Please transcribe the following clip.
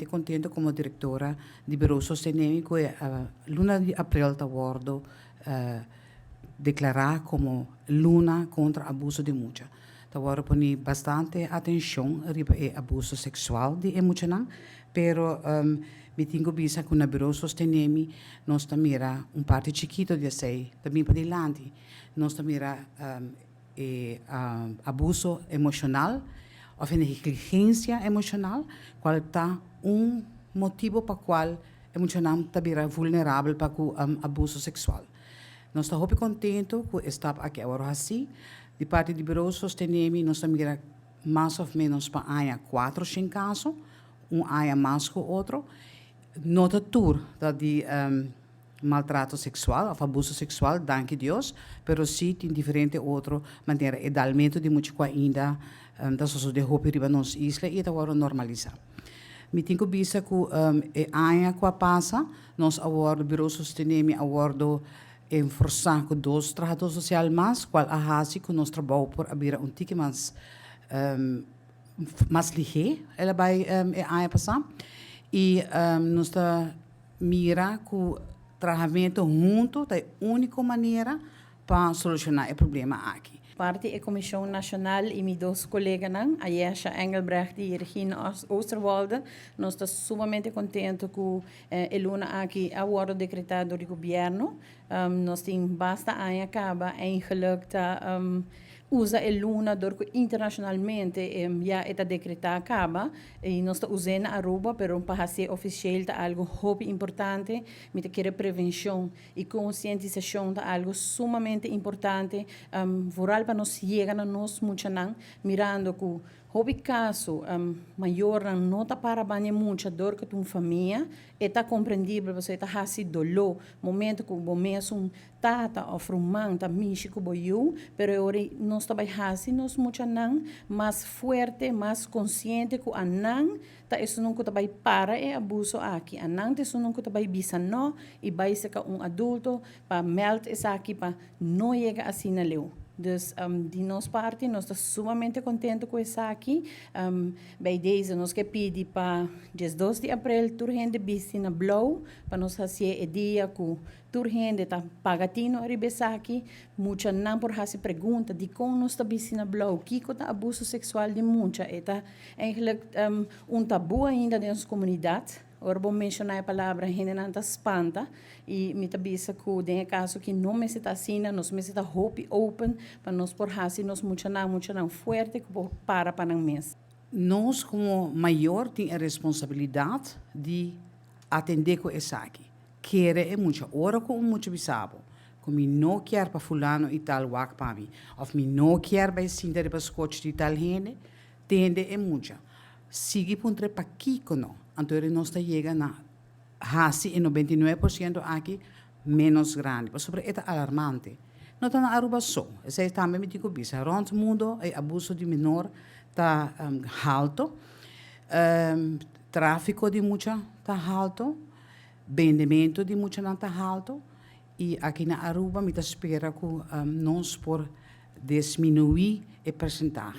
Contento como diretora di Bureau Sostenico e luna di aprile tawardo declarar como luna contra abuso de mulher. Tawardo poni bastante atenção riba e abuso sexual de emocional, pero mi tengo bisa con na Bureau Sostenico nós mira un parte chiquito di sei, também para dilanti, nós mira abuso emocional of een negligencia emocional, qual está motivo para qual emocional está vulnerável para o abuso sexual. Nós estamos contentes com estar aqui agora assim. De parte do Bureau Sostenico, nós estamos mais ou menos para aia 4 ou 5 casos, aia mais que o outro. Nota tour de maltrato sexual, ou abuso sexual, danke Deus, pero sim em diferente outro maneira, e dalmento de muito ainda da sociedade hope riba nos isla e agora normalizar. Mi tenho bisa que aia qua passa, nós award Bureau Sostenico award enforçar com 2 trabalhadores social mais, qual a hasi que nós trabalhamos por abrir tique mais ligeiro, ela vai aia passar e nós mira que trabalhamento junto é a única maneira para solucionar o problema aqui. Parte da Comissão Nacional e meus 2 colegas, a Jesha Engelbrecht e Regina Oosterwolde, nós estamos sumamente contentes com a luna aqui, a hora decretado do governo. Nós temos basta anos acaba, eigenlijk usa a luna internacionalmente já está decretado acaba e nós estamos usando a Aruba, pero para ser oficial é algo muito importante, me quer prevenção e conscientização é algo sumamente importante, vooral para nós chegar a nós muito mirando que houve caso maior não está para banhar muito dor que tua família está compreendível você está hasi dolor momento que o mesmo tata ou mãe tá mishi que boiu pero agora nós está vai hasi nós muito não mais forte mais consciente que anang tá isso nunca tá vai para é abuso aqui anang isso nunca tá vai bisa não e vai ser adulto para meld isso aqui para não chegar assim na leu. Dus de nossa parte, nós estamos sumamente contentes com isso aqui. Bij deze, nós queremos pedir para dia 2 de abril, turgente bisi na Blow, para nós fazer o dia que turgente está pagatino a aqui. Muita não por fazer pergunta de como nós está bisi na Blow, que é abuso sexual de muita. É eigenlijk tabu ainda na nossa comunidade. Ora, vou mencionar a palavra generanta espanta e me tabisa que tem caso que não me está assim, nós me está hope open para nós por hasi nós muito não forte que para não mês. Nós como maior tem a responsabilidade de atender com essa aqui. Quer é muito, ora com muito bisabo. Como não quer para fulano e tal wak para mim, ou me não quer para sinter para scotch de tal gente, tende é muito. Sigue puntre para Kiko não. Então, nós chegamos na hasi e 99% aqui menos grande. Mas sobre isso é alarmante. Não está na Aruba só. Isso é também me digo bisa. Rond o mundo, o abuso de menor está alto. Tráfico de mucha está alto. Vendimento de mucha não está alto. E aqui na Aruba, me espera que nós por diminuir o percentagem.